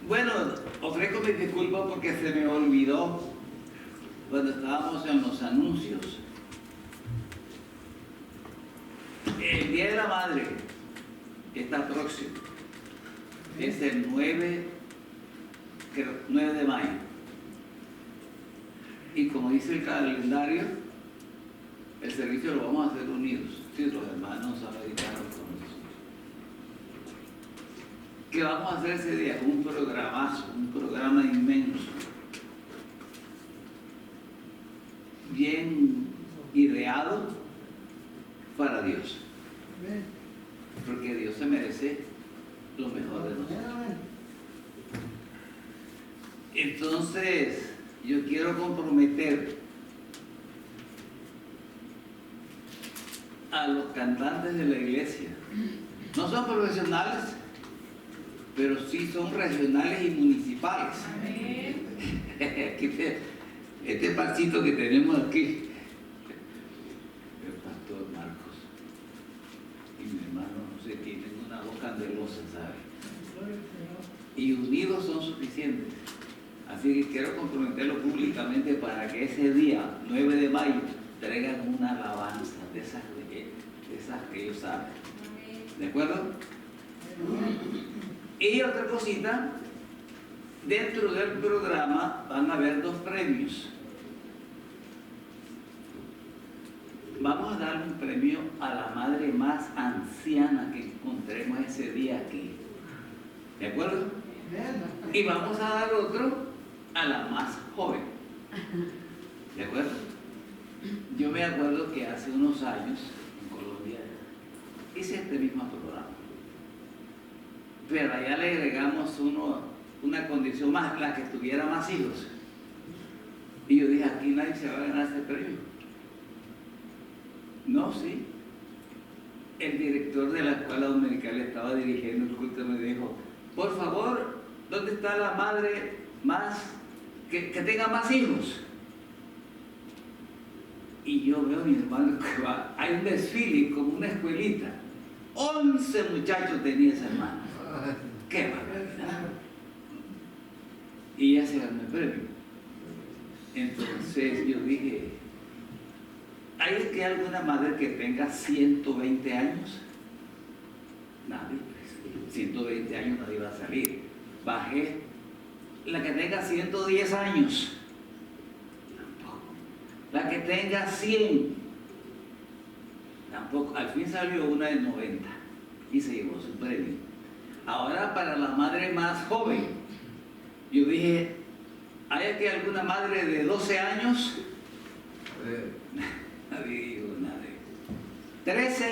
Bueno, ofrezco mis disculpas porque se me olvidó cuando estábamos en los anuncios. El Día de la Madre está próximo. Es el 9 de mayo. Y como dice el calendario, el servicio lo vamos a hacer unidos. Sí, los hermanos americanos con nosotros. ¿Qué vamos a hacer ese día? Un programazo, un programa inmenso. Bien ideado para Dios. Porque Dios se merece lo mejor de nosotros. Entonces, yo quiero comprometer a los cantantes de la iglesia. No son profesionales, pero sí son regionales y municipales. Este pasito que tenemos aquí, el pastor Marcos y mi hermano, no sé, tienen una voz candelosa, ¿sabe? Y unidos son suficientes. Así que quiero comprometerlo públicamente para que ese día, 9 de mayo, traigan una alabanza de esas que ellos saben. ¿De acuerdo? Y otra cosita, dentro del programa van a haber 2 premios. Vamos a dar un premio a la madre más anciana que encontremos ese día aquí. ¿De acuerdo? Y vamos a dar otro a la más joven. ¿De acuerdo? Yo me acuerdo que hace unos años en Colombia hice este mismo programa. Pero allá le agregamos una condición más, la que tuviera más hijos. Y yo dije, aquí nadie se va a ganar ese premio. No, sí. El director de la escuela dominical estaba dirigiendo el culto y me dijo, por favor, ¿dónde está la madre más que tenga más hijos? Y yo veo a mi hermano que va, hay un desfile como una escuelita. 11 muchachos tenía esa hermana. ¡Qué barbaridad! Y ella se ganó el premio. Entonces yo dije, ¿hay que alguna madre que tenga 120 años? Nadie, pues, 120 años nadie va a salir. Bajé la que tenga 110 años. Tampoco. La que tenga 100. Tampoco. Al fin salió una de 90 y se llevó su premio. Ahora para la madre más joven, yo dije, ¿hay aquí alguna madre de 12 años? Nadie dijo nada. 13,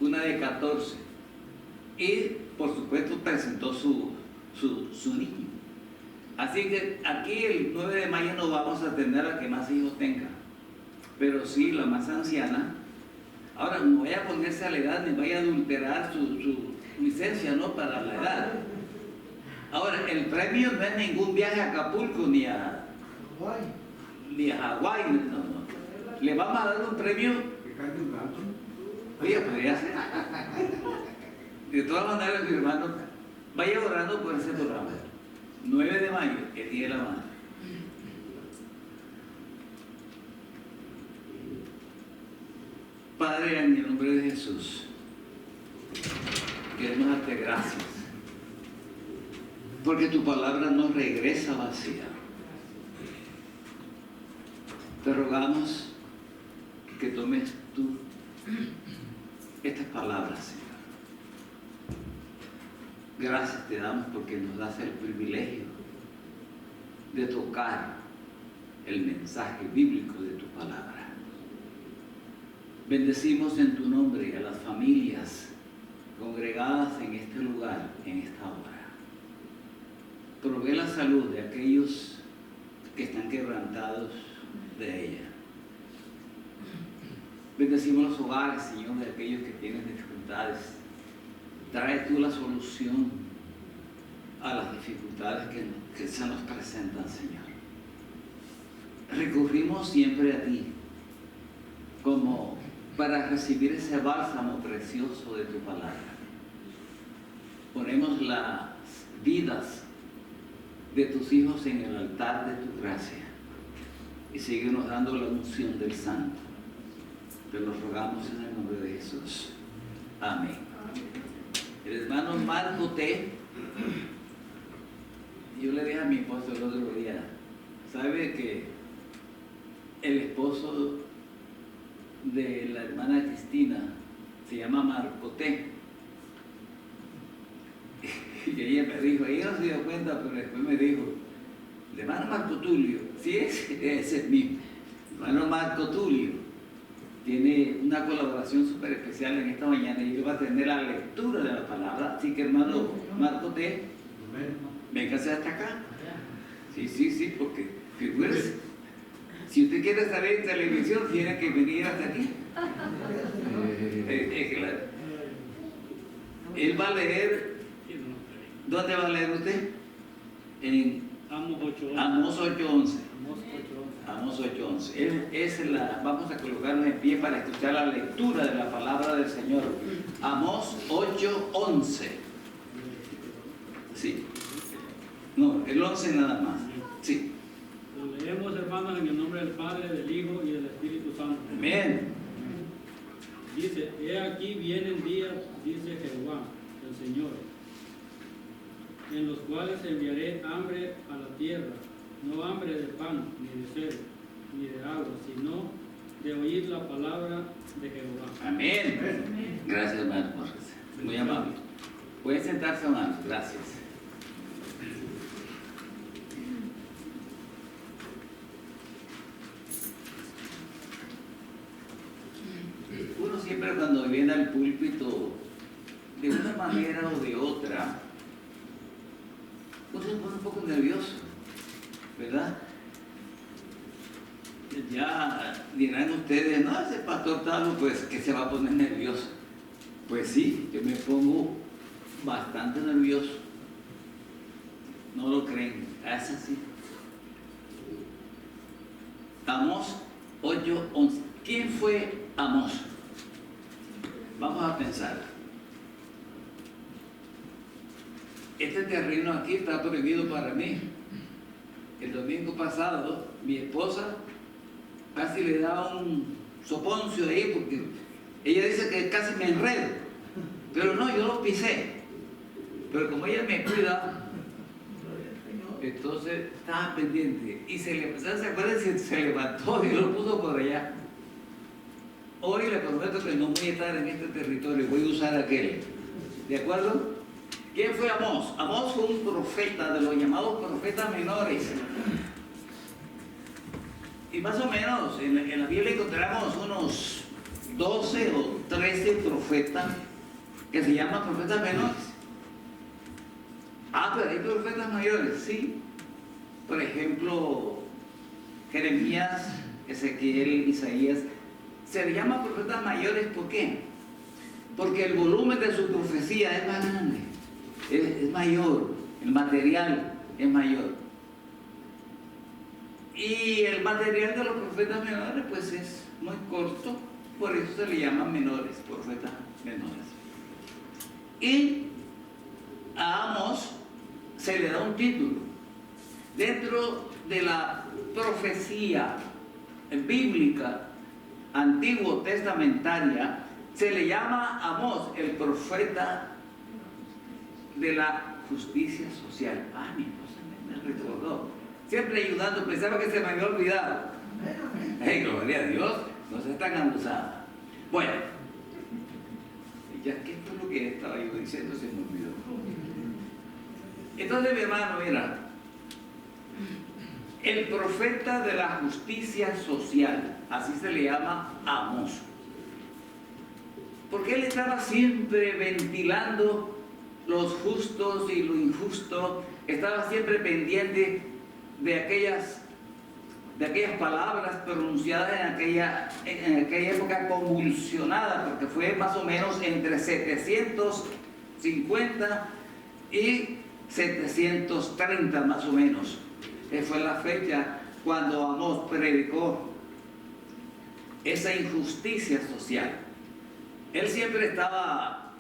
una de 14. Y por supuesto presentó su niño. Así que aquí el 9 de mayo no vamos a tener a que más hijos tenga, pero sí la más anciana. Ahora no vaya a ponerse a la edad ni vaya a adulterar su licencia, ¿no? Para la edad. Ahora, el premio no es ningún viaje a Acapulco ni a Hawái, no. Le vamos a dar un premio. Oye, podría ser. De todas maneras, mi hermano, vaya orando por ese programa. 9 de mayo, el Día de la Madre. Padre, en el nombre de Jesús, queremos darte gracias, porque tu palabra no regresa vacía. Te rogamos que tomes tú estas palabras, Señor. Gracias te damos porque nos das el privilegio de tocar el mensaje bíblico de tu palabra. Bendecimos en tu nombre a las familias congregadas en este lugar, en esta hora. Provee la salud de aquellos que están quebrantados de ella. Bendecimos los hogares, Señor, de aquellos que tienen dificultades. Trae tú la solución a las dificultades que se nos presentan, Señor. Recurrimos siempre a ti como para recibir ese bálsamo precioso de tu palabra. Ponemos las vidas de tus hijos en el altar de tu gracia y síguenos dando la unción del Santo. Te lo rogamos en el nombre de Jesús. Amén. El hermano Marco T. Yo le dije a mi esposo el otro día, ¿sabe que el esposo de la hermana Cristina se llama Marco T? Y ella me dijo, ella no se dio cuenta, pero después me dijo, el hermano Marco Tulio, sí, ese es mismo, el hermano Marco Tulio tiene una colaboración súper especial en esta mañana y él va a tener la lectura de la palabra. Así que hermano Marco T, véngase hasta acá. Sí, porque figúrese, si usted quiere salir en televisión tiene que venir hasta aquí. Claro. Él va a leer. ¿Dónde va a leer usted? En Amós 8:11. Amós 8:11. Vamos a colocarnos en pie para escuchar la lectura de la palabra del Señor. Amós 8:11. Sí. No, el 11 nada más. Sí. Lo leemos, hermanos, en el nombre del Padre, del Hijo y del Espíritu Santo. Amén. Dice, he aquí vienen días, dice Jehová, el Señor, en los cuales enviaré hambre a la tierra, no hambre de pan, ni de sed, ni de agua, sino de oír la palabra de Jehová. Amén. Gracias, hermano. Muy amable. Pueden sentarse, hermanos. Gracias. Uno siempre cuando viene al púlpito, de una manera o de otra, uno se pone un poco nervioso, ¿verdad? Ya dirán ustedes, no, ese pastor tal, pues que se va a poner nervioso. Pues sí, yo me pongo bastante nervioso. No lo creen, es así. Amós 8:11. ¿Quién fue Amós? Vamos a pensar. Este terreno aquí está prohibido para mí. El domingo pasado, mi esposa casi le da un soponcio ahí porque ella dice que casi me enredo. Pero no, yo lo pisé. Pero como ella me cuida, entonces estaba pendiente. Y ¿se acuerdan? Se levantó y lo puso por allá. Hoy le prometo que no voy a estar en este territorio, voy a usar aquel. ¿De acuerdo? ¿Quién fue Amós? Amós fue un profeta de los llamados profetas menores. Y más o menos en la Biblia encontramos unos 12 o 13 profetas que se llaman profetas menores. Ah, pero hay profetas mayores, sí. Por ejemplo, Jeremías, Ezequiel, Isaías. Se le llama profetas mayores, ¿por qué? Porque el volumen de su profecía es más grande, es mayor, el material es mayor. Y el material de los profetas menores pues es muy corto, por eso se le llaman menores, profetas menores. Y a Amós se le da un título. Dentro de la profecía bíblica antiguo testamentaria, se le llama Amós el profeta de la justicia social. Ah, mi esposa me recordó. Siempre ayudando, pensaba que se me había olvidado. ¡Ay, gloria a Dios! No seas tan abusada. Bueno, ya que esto es lo que estaba yo diciendo, se me olvidó. Entonces, mi hermano, mira, el profeta de la justicia social, así se le llama Amós. Porque él estaba siempre ventilando los justos y lo injusto, estaba siempre pendiente de aquellas palabras pronunciadas en aquella época convulsionada, porque fue más o menos entre 750 y 730 más o menos. Fue la fecha cuando Amós predicó esa injusticia social. Él siempre estaba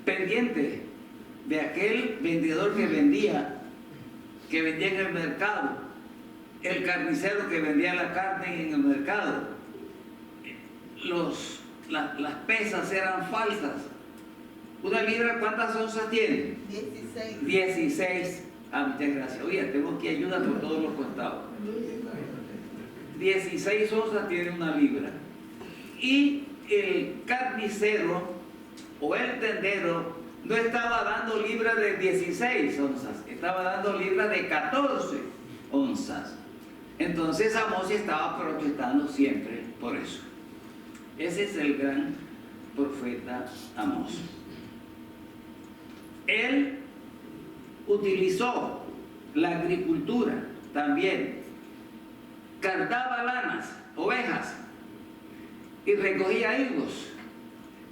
pendiente de aquel vendedor que vendía que vendía en el mercado, el carnicero que vendía la carne en el mercado. Las pesas eran falsas. ¿Una libra cuántas onzas tiene? 16. 16. Ah, muchas gracias. Oye, tengo que ayudar por todos los costados. 16 onzas tiene una libra. Y el carnicero o el tendero no estaba dando libra de 16 onzas, estaba dando libra de 14 onzas. Entonces Amós estaba protestando siempre por eso. Ese es el gran profeta Amós. Él utilizó la agricultura también. Cardaba lanas, ovejas, y recogía higos.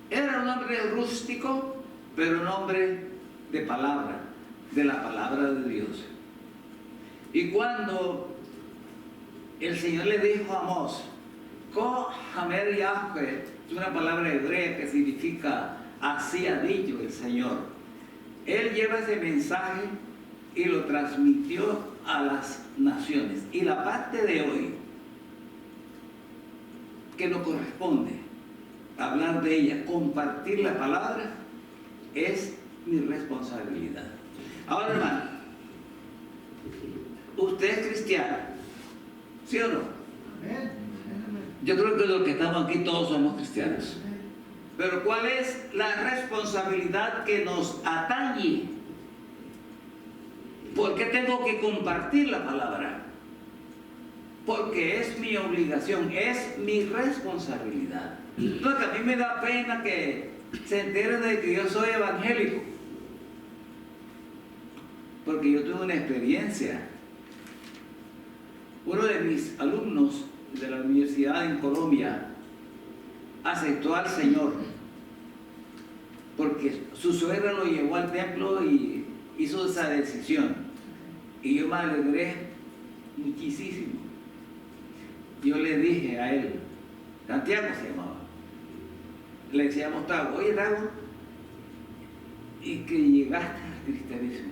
Era un hombre rústico, pero un hombre de palabra, de la palabra de Dios. Y cuando el Señor le dijo a Amós, Hamer Yahweh, es una palabra hebrea que significa así ha dicho el Señor. Él lleva ese mensaje y lo transmitió a las naciones. Y la parte de hoy que nos corresponde hablar de ella, compartir la palabra, es mi responsabilidad. Ahora, hermano, usted es cristiano, ¿sí o no? Yo creo que los que estamos aquí todos somos cristianos. Pero ¿cuál es la responsabilidad que nos atañe? ¿Por qué tengo que compartir la palabra? Porque es mi obligación, es mi responsabilidad. Entonces a mí me da pena que se enteren de que yo soy evangélico. Porque yo tuve una experiencia. Uno de mis alumnos de la universidad en Colombia aceptó al Señor porque su suegra lo llevó al templo y hizo esa decisión. Y yo me alegré muchísimo. Yo le dije a él, Santiago se llamaba, le decíamos Tago, oye Tago, ¿y que llegaste al cristianismo?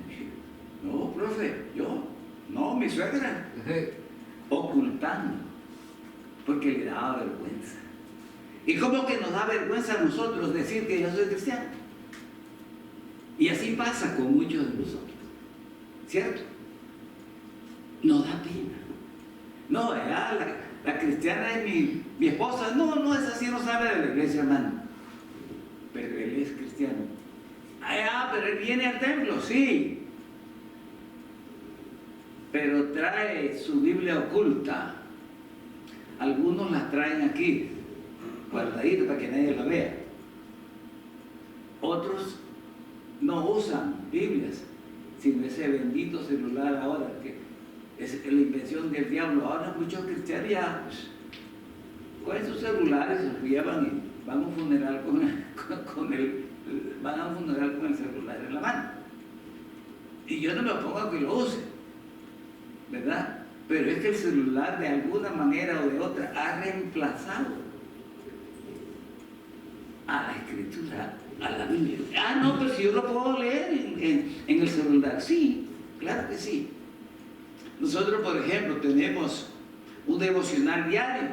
No, profe, yo, no, mi suegra, ocultando, porque le daba vergüenza. ¿Y cómo que nos da vergüenza a nosotros decir que yo soy cristiano? Y así pasa con muchos de nosotros, ¿cierto? Nos da pena. No, la cristiana es mi esposa. No, no es así, no sabe de la iglesia, hermano. Pero él es cristiano. Pero él viene al templo, sí. Pero trae su Biblia oculta. Algunos la traen aquí, guardadita para que nadie la vea. Otros no usan Biblias, sino ese bendito celular ahora, que es la invención del diablo. Ahora muchos cristianos ya con esos celulares se llevan y van a un funeral van a un funeral con el celular en la mano. Y yo no me opongo a que lo use, ¿verdad? Pero es que el celular de alguna manera o de otra ha reemplazado a la escritura, a la Biblia. No, pero si yo lo puedo leer en el celular. Sí, claro que sí. Nosotros, por ejemplo, tenemos un devocional diario,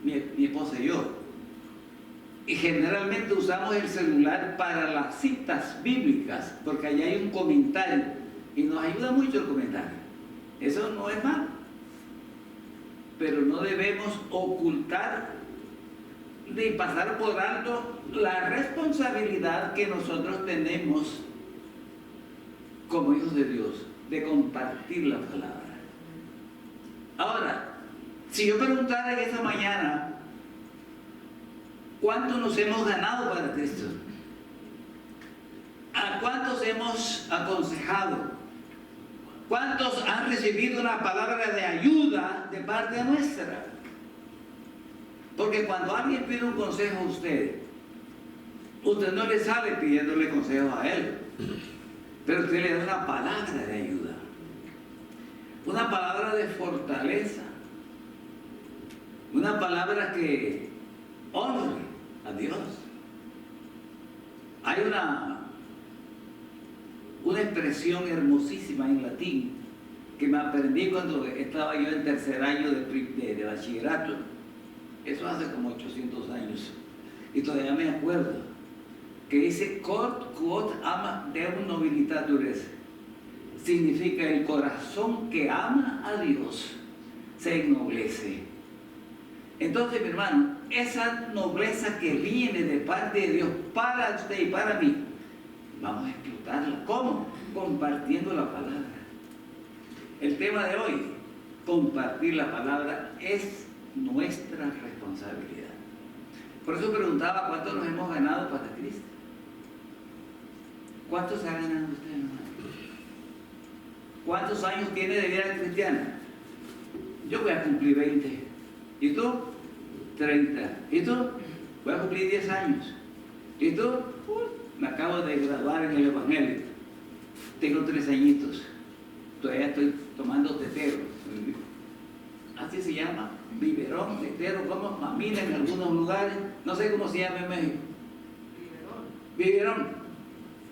mi esposa y yo. Y generalmente usamos el celular para las citas bíblicas, porque allá hay un comentario y nos ayuda mucho el comentario. Eso no es malo, pero no debemos ocultar ni pasar por alto la responsabilidad que nosotros tenemos como hijos de Dios, de compartir la palabra. Ahora, si yo preguntara en esta mañana, ¿cuántos nos hemos ganado para Cristo? ¿A cuántos hemos aconsejado? ¿Cuántos han recibido una palabra de ayuda de parte nuestra? Porque cuando alguien pide un consejo a usted no le sale pidiéndole consejo a él, pero usted le da una palabra de ayuda, una palabra de fortaleza, una palabra que honre a Dios. Hay una expresión hermosísima en latín que me aprendí cuando estaba yo en tercer año de bachillerato. Eso hace como 800 años. Y todavía me acuerdo que dice cor quod ama deum nobilitaturis. Significa el corazón que ama a Dios se ennoblece. Entonces, mi hermano, esa nobleza que viene de parte de Dios para usted y para mí, vamos a explotarla. ¿Cómo? Compartiendo la palabra. El tema de hoy, compartir la palabra, es nuestra responsabilidad. Por eso preguntaba cuántos nos hemos ganado para Cristo. ¿Cuántos se han ganado ustedes, hermano? ¿Cuántos años tiene de vida cristiana? Yo voy a cumplir 20. ¿Y tú? 30. ¿Y tú? Voy a cumplir 10 años. ¿Y tú? Me acabo de graduar en el Evangelio. Tengo 3 añitos. Todavía estoy tomando tetero. Así se llama. Biberón, tetero, como mamina en algunos lugares. No sé cómo se llama en México. Biberón.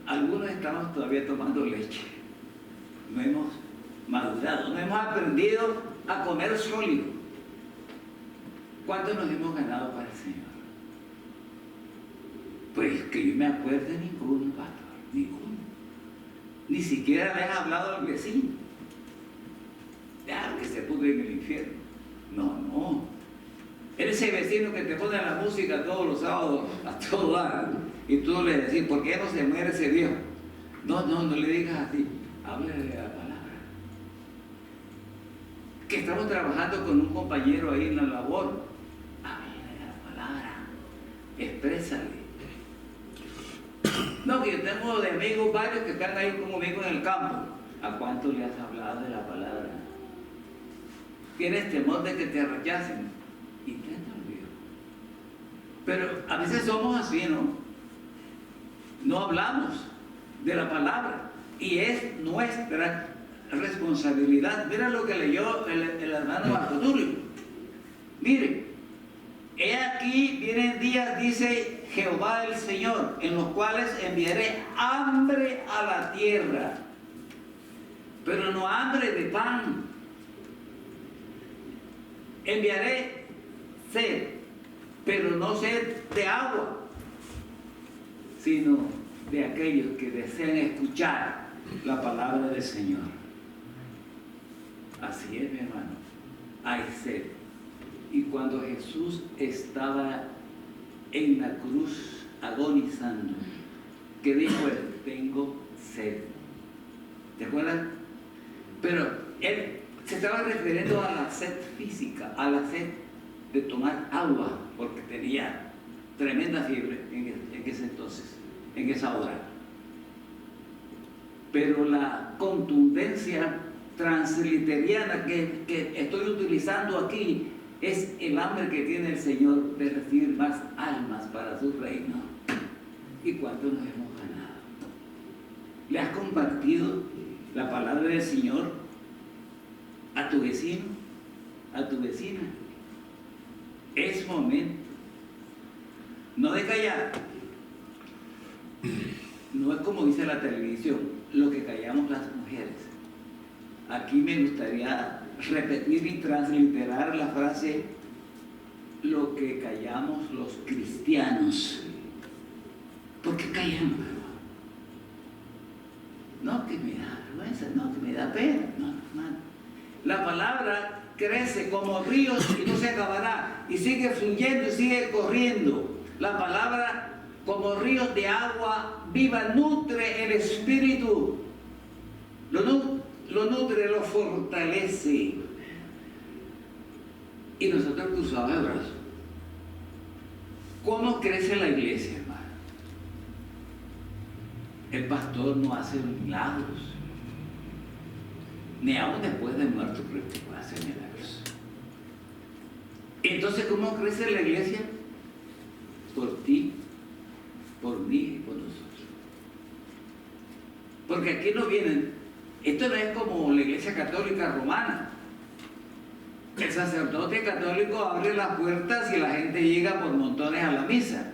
Algunos estamos todavía tomando leche. No hemos madurado, no hemos aprendido a comer sólido. ¿Cuántos nos hemos ganado para el Señor? Pues que yo me acuerde, ninguno, pastor, ninguno. Ni siquiera le has hablado al vecino. Ya, que se pudre en el infierno. No. Eres ese vecino que te pone la música todos los sábados a todo dar, y tú le decís, ¿por qué no se muere ese viejo? No le digas así. Háblale de la palabra. Que estamos trabajando con un compañero ahí en la labor. Háblale de la palabra. Exprésale. No, que yo tengo de amigos varios que están ahí conmigo en el campo. ¿A cuánto le has hablado de la palabra? ¿Tienes temor de que te rechacen? Inténtalo, viejo. Pero a veces somos así, ¿no? No hablamos de la palabra. Y es nuestra responsabilidad. Mira lo que leyó el hermano Marco Tulio. Mire, he aquí vienen días, dice Jehová el Señor, en los cuales enviaré hambre a la tierra, pero no hambre de pan. Enviaré sed, pero no sed de agua, sino de aquellos que desean escuchar la palabra del Señor. Así es, mi hermano. Hay sed. Y cuando Jesús estaba en la cruz agonizando, ¿qué dijo él? Tengo sed. ¿Te acuerdas? Pero él se estaba refiriendo a la sed física, a la sed de tomar agua, porque tenía tremenda fiebre en ese entonces, en esa hora. Pero la contundencia transliteriana que estoy utilizando aquí es el hambre que tiene el Señor de recibir más almas para su reino. ¿Y cuánto nos hemos ganado? ¿Le has compartido la palabra del Señor a tu vecino, a tu vecina? Es momento no de callar. No es como dice la televisión, lo que callamos las mujeres. Aquí me gustaría repetir y transliterar la frase, lo que callamos los cristianos. ¿Por qué callamos? No que me da vergüenza, no que me da pena. No. La palabra crece como ríos y no se acabará, y sigue fluyendo y sigue corriendo. La palabra, como ríos de agua viva, nutre el espíritu, lo nutre, lo fortalece. Y nosotros cruzamos el brazo. ¿Cómo crece la iglesia, hermano? El pastor no hace milagros, ni aún después de muerto hace milagros. Entonces, ¿cómo crece la iglesia? Por ti, por mí y por nosotros. Porque aquí no vienen, esto no es como la iglesia católica romana. El sacerdote católico abre las puertas y la gente llega por montones a la misa.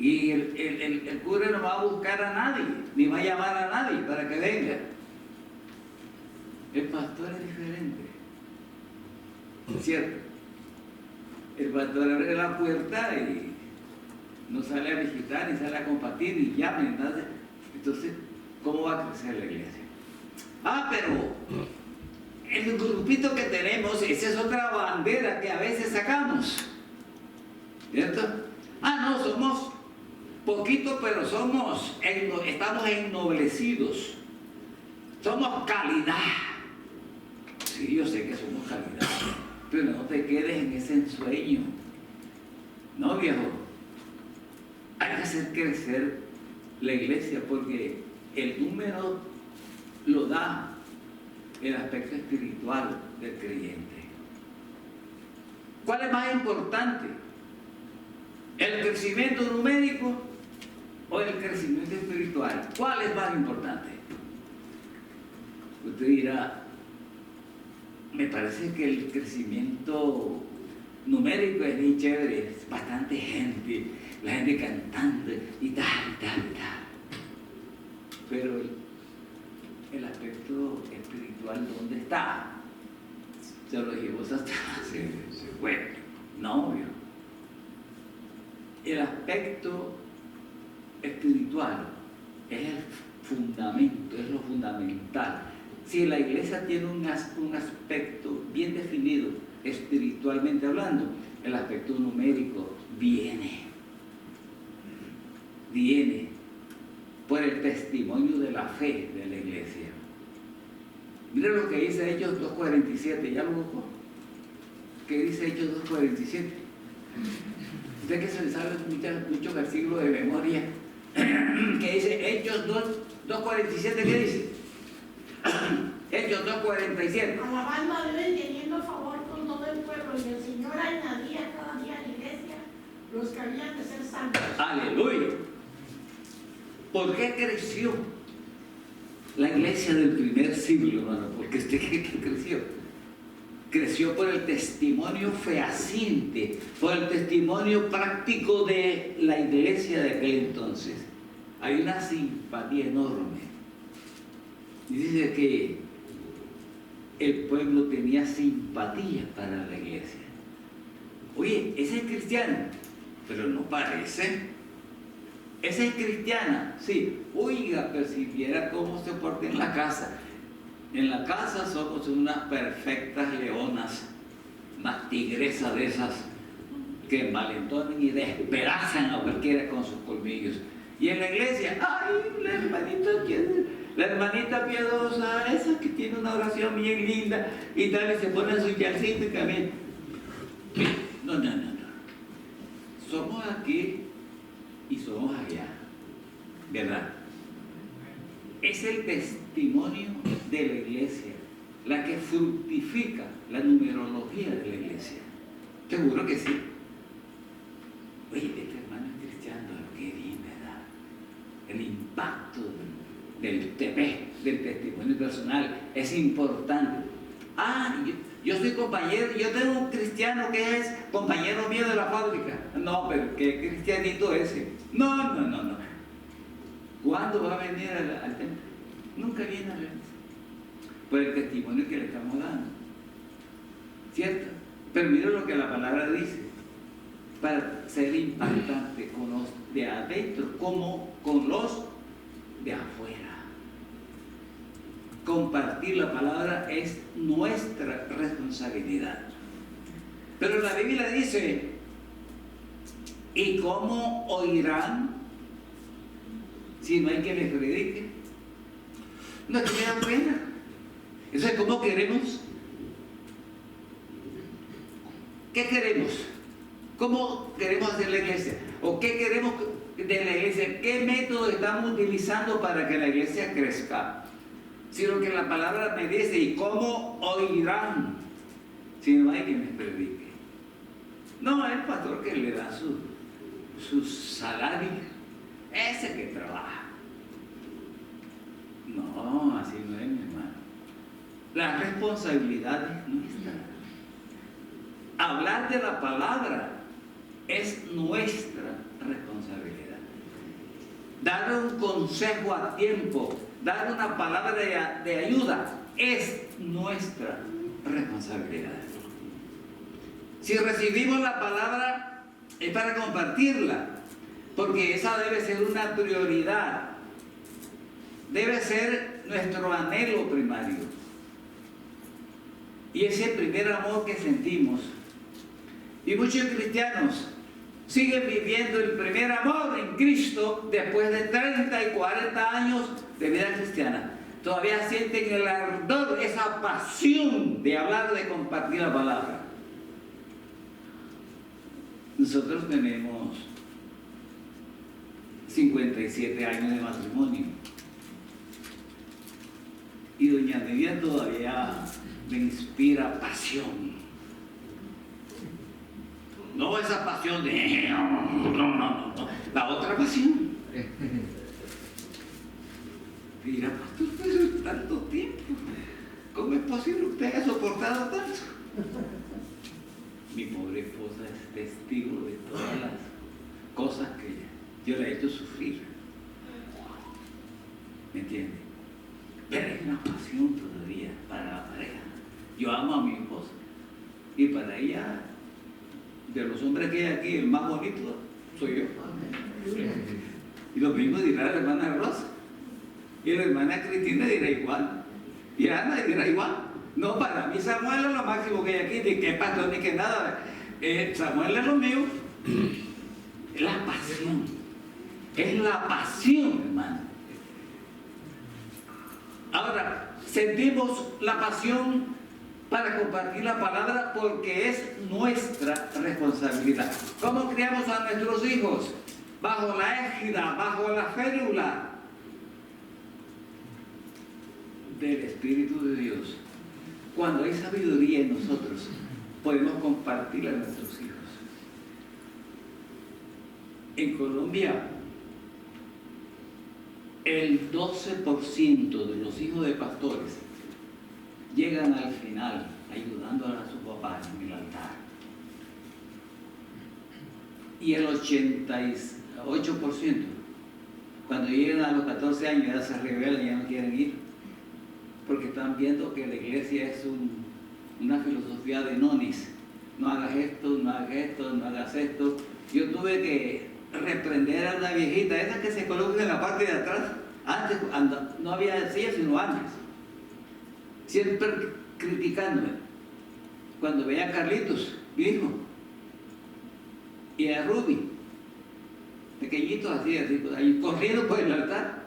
Y el cura no va a buscar a nadie, ni va a llamar a nadie para que venga. El pastor es diferente, ¿cierto? El pastor abre la puerta y no sale a visitar, ni sale a compartir, ni llama, ni nada. Entonces, ¿cómo va a crecer la iglesia? Pero el grupito que tenemos, esa es otra bandera que a veces sacamos, ¿cierto? No, somos poquitos, pero estamos ennoblecidos. Somos calidad. Sí, yo sé que somos calidad, pero no te quedes en ese ensueño. No, viejo. Hay que hacer crecer la iglesia porque el número lo da el aspecto espiritual del creyente. ¿Cuál es más importante? ¿El crecimiento numérico o el crecimiento espiritual? ¿Cuál es más importante? Usted dirá, me parece que el crecimiento numérico es bien chévere, es bastante gente, la gente cantando y tal. Pero el aspecto espiritual, ¿dónde está? Se lo llevó hasta se fue. No, obvio. El aspecto espiritual es el fundamento, es lo fundamental. Si la iglesia tiene un aspecto bien definido, espiritualmente hablando, el aspecto numérico viene por el testimonio de la fe de la iglesia. Mira lo que dice Hechos 2:47, ¿ya lo buscó? ¿Qué dice Hechos 2:47? Usted que se sabe muchos versículos de memoria, que dice Hechos 2:47, ¿qué dice? Hechos 2:47. Alabando a Dios y teniendo favor con todo el pueblo, y el Señor añadía cada día a la iglesia los que habían de ser santos. Aleluya. ¿Por qué creció la iglesia del primer siglo, hermano? Porque usted cree que creció. Creció por el testimonio fehaciente, por el testimonio práctico de la iglesia de aquel entonces. Hay una simpatía enorme. Y dice que el pueblo tenía simpatía para la iglesia. Oye, ese es cristiano, pero no parece. Esa es cristiana, sí. Oiga, pero si viera cómo se porta en la casa. En la casa somos unas perfectas leonas, unas tigresas de esas que malentonan y despedazan a cualquiera con sus colmillos. Y en la iglesia, ¡ay, la hermanita piadosa, esa que tiene una oración bien linda y tal, y se pone su yalcito y camina! No. Somos aquí y somos allá, ¿verdad? Es el testimonio de la iglesia la que fructifica la numerología de la iglesia. Seguro que sí. Oye, este hermano es cristiano, qué bien, ¿verdad? El impacto del testimonio personal es importante. Yo soy compañero, yo tengo un cristiano que es compañero mío de la fábrica. No, pero ¿qué cristianito ese? No. ¿Cuándo va a venir al templo? Nunca viene a ver. Por el testimonio que le estamos dando. ¿Cierto? Pero mira lo que la palabra dice. Para ser impactante con los de adentro como con los de afuera. Compartir la palabra es nuestra responsabilidad. Pero la Biblia dice, ¿y cómo oirán si no hay que les predique? No, es que me da pena. Eso es como queremos. ¿Qué queremos? ¿Cómo queremos hacer la iglesia? ¿O qué queremos de la iglesia? ¿Qué método estamos utilizando para que la iglesia crezca? Si lo que la palabra me dice, ¿y cómo oirán si no hay quien les predique? No, el pastor que le da su salario, ese que trabaja. No, así no es, mi hermano. La responsabilidad es nuestra. Hablar de la palabra es nuestra responsabilidad. dar un consejo a tiempo, dar una palabra de ayuda, es nuestra responsabilidad. Si recibimos la palabra, es para compartirla, porque esa debe ser una prioridad, debe ser nuestro anhelo primario. Y ese primer amor que sentimos. Y muchos cristianos siguen viviendo el primer amor en Cristo después de 30 y 40 años de vida cristiana. Todavía sienten el ardor, esa pasión de hablar, de compartir la palabra. Nosotros tenemos 57 años de matrimonio. Y doña Nidia todavía me inspira pasión. No esa pasión de... No. La otra pasión. Mira, pastor, pero es tanto tiempo. ¿Cómo es posible usted haya soportado tanto? Mi pobre esposa es testigo de todas las cosas que yo le he hecho sufrir. ¿Me entiende? Pero hay una pasión todavía para la pareja. Yo amo a mi esposa. Y para ella, de los hombres que hay aquí, el más bonito soy yo. Y lo mismo dirá la hermana Rosa. Y la hermana Cristina dirá igual. Y Ana dirá igual. No, para mí Samuel es lo máximo que hay aquí, ni que pastor, ni que nada. Samuel es lo mío. Es la pasión. Es la pasión, hermano. Ahora, sentimos la pasión para compartir la palabra porque es nuestra responsabilidad. ¿Cómo criamos a nuestros hijos? Bajo la égida, bajo la férula del Espíritu de Dios. Cuando hay sabiduría en nosotros, podemos compartirla a nuestros hijos. En Colombia, el 12% de los hijos de pastores llegan al final ayudando a sus papás en el altar. Y el 88%, cuando llegan a los 14 años, ya se rebelan, ya no quieren ir, porque están viendo que la iglesia es una filosofía de nonis. No hagas esto, no hagas esto, no hagas esto. Yo tuve que reprender a una viejita, esa que se coloca en la parte de atrás. Antes no había silla, sino antes. Siempre criticándome. Cuando veía a Carlitos, mi hijo, y a Ruby, pequeñitos así, ahí corriendo por el altar.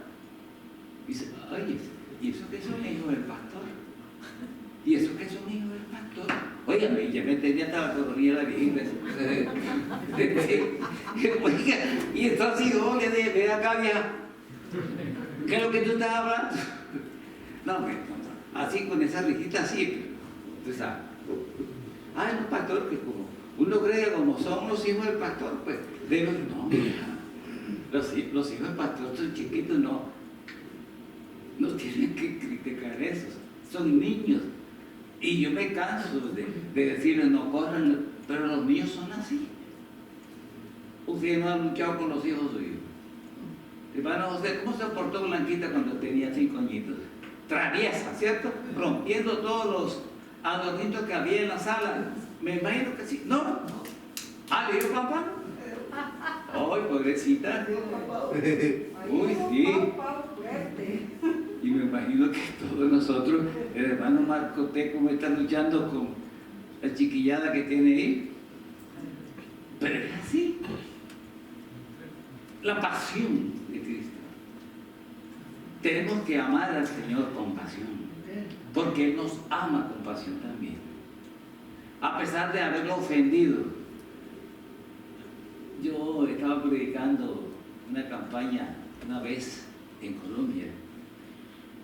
Y dice, oye, ¿y eso que son hijos del pastor? ¿Y eso que son hijos del pastor? Óigame, ya me tenía hasta la coronilla la viejita. Oiga, y entonces yo le dije, ven acá, vieja, ¿qué es lo que tú estás hablando? No, pues, así con esa risita así, tú sabes. Ay, no, pastor, que como uno cree que como son los hijos del pastor, pues, no, mira, los hijos del pastor son chiquitos, no tienen que criticar eso, son niños. Y yo me canso de decirles, no corran, pero los niños son así. Usted no ha luchado con los hijos suyos. Hermano José, ¿cómo se portó Blanquita cuando tenía 5 añitos? Traviesa, ¿cierto? Rompiendo todos los adornitos que había en la sala. Me imagino que sí. No. Ah, ¿le dio papá? Ay, pobrecita. Uy, sí. Y me imagino que todos nosotros, el hermano Marco T, como está luchando con la chiquillada que tiene ahí. Pero es así. La pasión de Cristo. Tenemos que amar al Señor con pasión, porque Él nos ama con pasión también. A pesar de haberlo ofendido. Yo estaba predicando una campaña una vez en Colombia.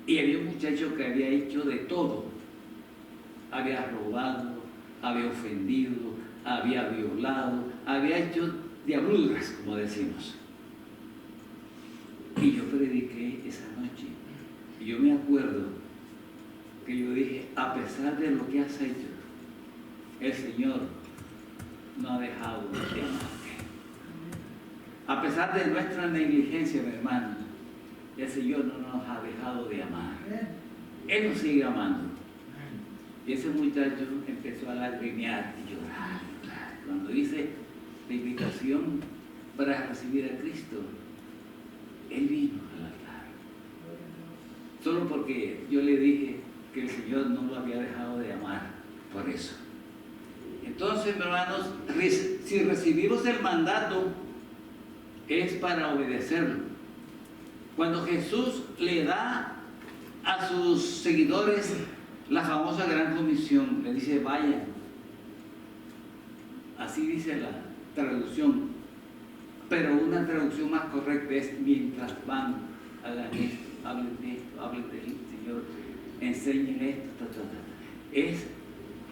Y había un muchacho que había hecho de todo. Había robado, había ofendido, había violado, había hecho diabluras, como decimos. Y yo prediqué esa noche. Y yo me acuerdo que yo dije, a pesar de lo que has hecho, el Señor no ha dejado de amarte. A pesar de nuestra negligencia, mi hermano, el Señor no nos ha dejado de amar. Él nos sigue amando. Y ese muchacho empezó a lagrimear y llorar. Cuando dice la invitación para recibir a Cristo, él vino al altar. Solo porque yo le dije que el Señor no lo había dejado de amar, por eso. Entonces, hermanos, si recibimos el mandato, es para obedecerlo. Cuando Jesús le da a sus seguidores la famosa gran comisión, le dice, vayan. Así dice la traducción, pero una traducción más correcta es mientras van, hagan esto, hablen de esto, hablen del Señor, enseñen esto, Es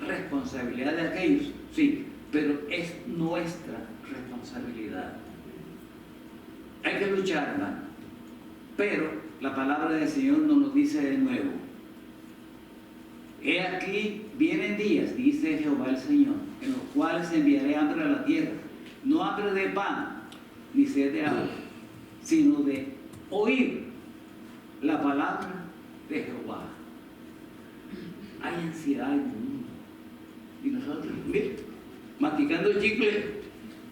responsabilidad de aquellos, sí, pero es nuestra responsabilidad. Hay que luchar, hermano, pero la palabra del Señor nos dice de nuevo: he aquí, vienen días, dice Jehová el Señor, en los cuales enviaré hambre a la tierra, no hambre de pan, ni sed de agua, sino de oír la palabra de Jehová. Hay ansiedad en el mundo, y nosotros, mire, masticando el chicle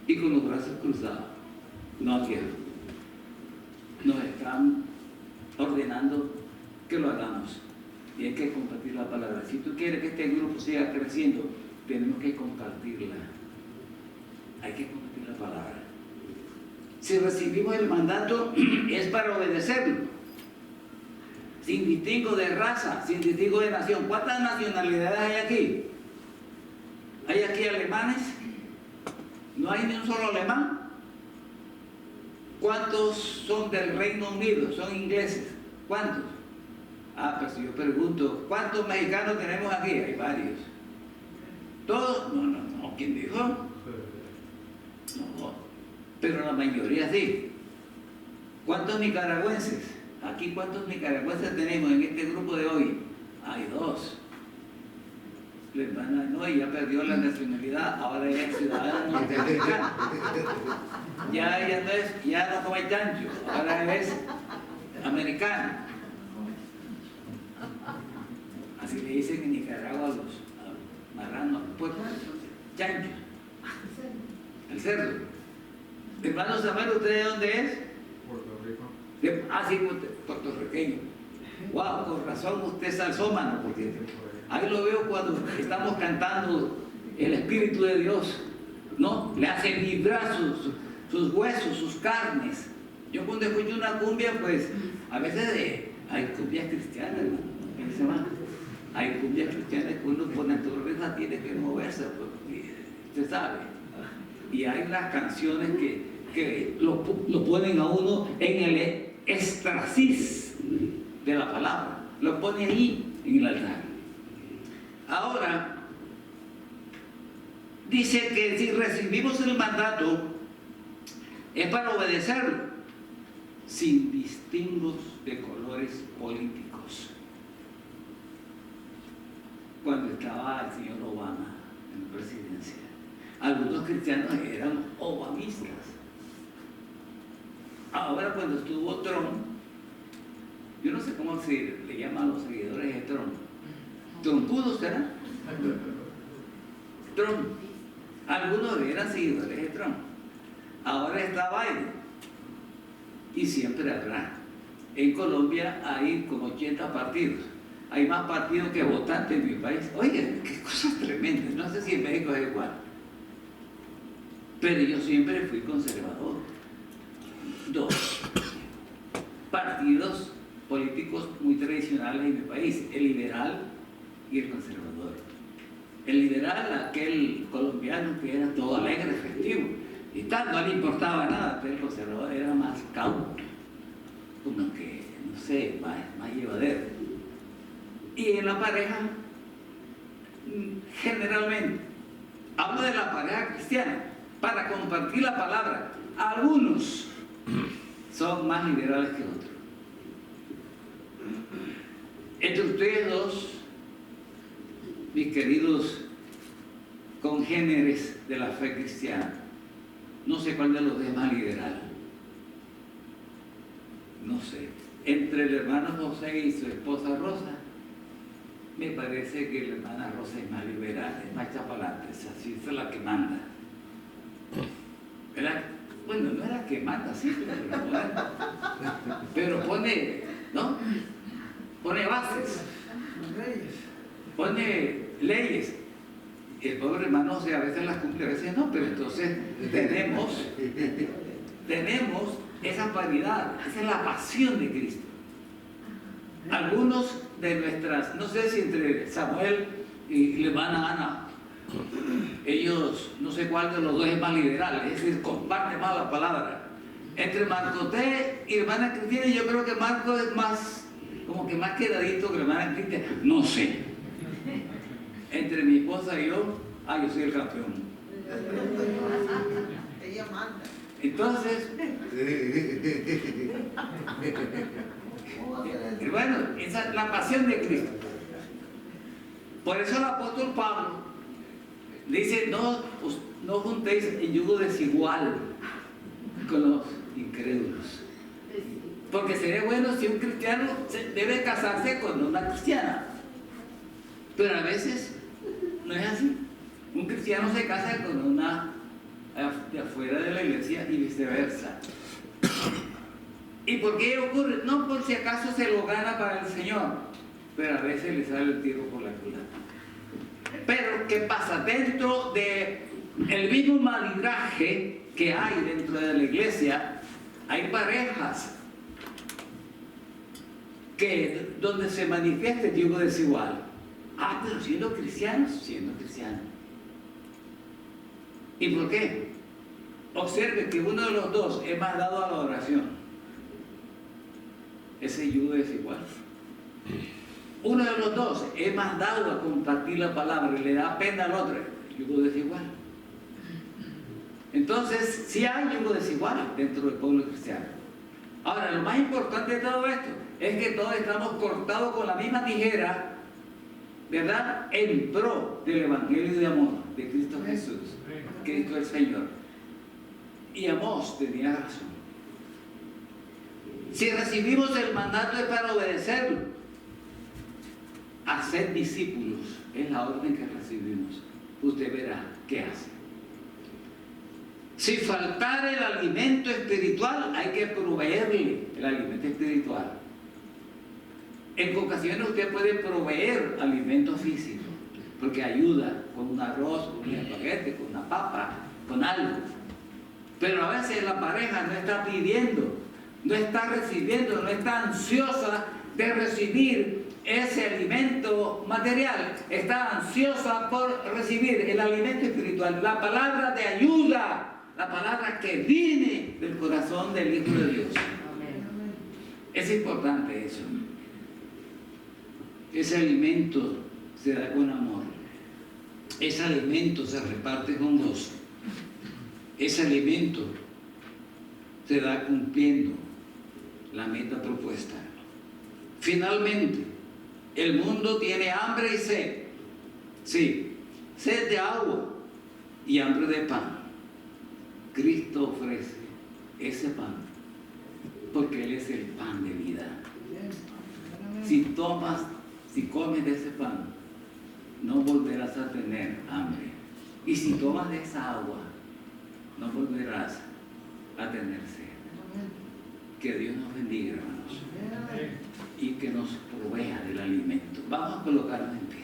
y con los brazos cruzados. No quiero. Nos están ordenando que lo hagamos. Y hay que compartir la palabra. Si tú quieres que este grupo siga creciendo, tenemos que compartirla. Hay que compartir la palabra. Si recibimos el mandato, es para obedecerlo. Sin distingo de raza, sin distingo de nación. ¿Cuántas nacionalidades hay aquí? ¿Hay aquí alemanes? ¿No hay ni un solo alemán? ¿Cuántos son del Reino Unido? ¿Son ingleses? ¿Cuántos? Pues yo pregunto, ¿cuántos mexicanos tenemos aquí? Hay varios. ¿Todos? No. ¿Quién dijo? No. Pero la mayoría sí. ¿Cuántos nicaragüenses? Aquí, ¿cuántos nicaragüenses tenemos en este grupo de hoy? Hay 2. La hermana no, ya perdió la nacionalidad, ahora ella es ciudadana norteamericana. Ya no come chancho, ahora es americana. Así le dicen en Nicaragua a los marranos, pues, chancho, el cerdo. Hermano Samuel, ¿usted de dónde es? Puerto Rico. Sí, puertorriqueño. Wow, con razón usted es salsómano, porque ahí lo veo cuando estamos cantando el Espíritu de Dios, ¿no? Le hace vibrar sus huesos, sus carnes. Yo cuando escucho una cumbia, pues, a veces hay cumbias cristianas, hermano. Hay cumbias cristianas que uno por naturaleza tiene que moverse, pues, usted sabe. Y hay unas canciones que lo ponen a uno en el éxtasis de la palabra. Lo pone ahí en el altar. Ahora, dice que si recibimos el mandato, es para obedecerlo, sin distingos de colores políticos. Cuando estaba el señor Obama en la presidencia, algunos cristianos eran obamistas. Ahora cuando estuvo Trump, yo no sé cómo se le llama a los seguidores de Trump. ¿Trumpudos será? Trump. Algunos eran seguidores de Trump. Ahora está Biden. Y siempre habrá. En Colombia hay como 80 partidos. Hay más partidos que votantes en mi país. Oye, qué cosas tremendas. No sé si en México es igual. Pero yo siempre fui conservador. 2 partidos políticos muy tradicionales en mi país: el liberal y el conservador. El liberal, aquel colombiano que era todo alegre, festivo y tal, no le importaba nada, pero el conservador era más cauto, como que, no sé, más llevadero. Y en la pareja, generalmente, hablo de la pareja cristiana, para compartir la palabra. Algunos son más liberales que otros. Entre ustedes 2, mis queridos congéneres de la fe cristiana, no sé cuál de los es más liberal. entre el hermano José y su esposa Rosa, me parece que la hermana Rosa es más liberal, es más chapalante, así es la que manda. ¿Verdad? Bueno, no es la que manda, sí, pero pone, ¿no? Pone bases, pone leyes. El pobre hermano José a veces las cumple, a veces no, pero entonces tenemos esa paridad, esa es la pasión de Cristo. Algunos de nuestras, no sé si entre Samuel y la hermana Ana, ellos, no sé cuál de los dos es más liberal, es decir, comparte más la palabra. Entre Marcoté y la hermana Cristina, yo creo que Marco es más, como que más quedadito que la hermana Cristina, no sé. Entre mi esposa y yo soy el campeón. Ella manda. Entonces, bueno, esa es la pasión de Cristo. Por eso el apóstol Pablo dice, no juntéis en yugo desigual con los incrédulos. Porque sería bueno si un cristiano debe casarse con una cristiana. Pero a veces no es así. Un cristiano se casa con una de afuera de la iglesia y viceversa. ¿Y por qué ocurre? No por si acaso se lo gana para el Señor, pero a veces le sale el tiro por la culata. Pero ¿qué pasa? Dentro del mismo maridaje que hay dentro de la iglesia, hay parejas donde se manifiesta el yugo desigual. Pero siendo cristianos. ¿Y por qué? Observe que uno de los dos es más dado a la oración. Ese yugo desigual. Uno de los dos es más dado a compartir la palabra y le da pena al otro. Yugo desigual. Entonces, sí hay yugo desigual dentro del pueblo cristiano. Ahora, lo más importante de todo esto es que todos estamos cortados con la misma tijera, ¿verdad? En pro del Evangelio de amor de Cristo Jesús, Cristo el Señor. Y Amós tenía razón. Si recibimos el mandato es para obedecerlo. Hacer discípulos es la orden que recibimos. Usted verá qué hace. Si faltara el alimento espiritual, hay que proveerle el alimento espiritual. En ocasiones usted puede proveer alimento físico, porque ayuda con un arroz, con un espagueti, con una papa, con algo. Pero a veces la pareja no está pidiendo, no está recibiendo, no está ansiosa de recibir ese alimento material, está ansiosa por recibir el alimento espiritual, la palabra de ayuda, la palabra que viene del corazón del Hijo de Dios. Es importante eso. Ese alimento se da con amor. Ese alimento se reparte con gozo. Ese alimento se da cumpliendo la meta propuesta. Finalmente, el mundo tiene hambre y sed. Sí, sed de agua y hambre de pan. Cristo ofrece ese pan porque Él es el pan de vida. Si comes de ese pan, no volverás a tener hambre. Y si tomas de esa agua, no volverás a tener sed. Que Dios nos bendiga, hermanos, y que nos provea del alimento. Vamos a colocarnos en pie.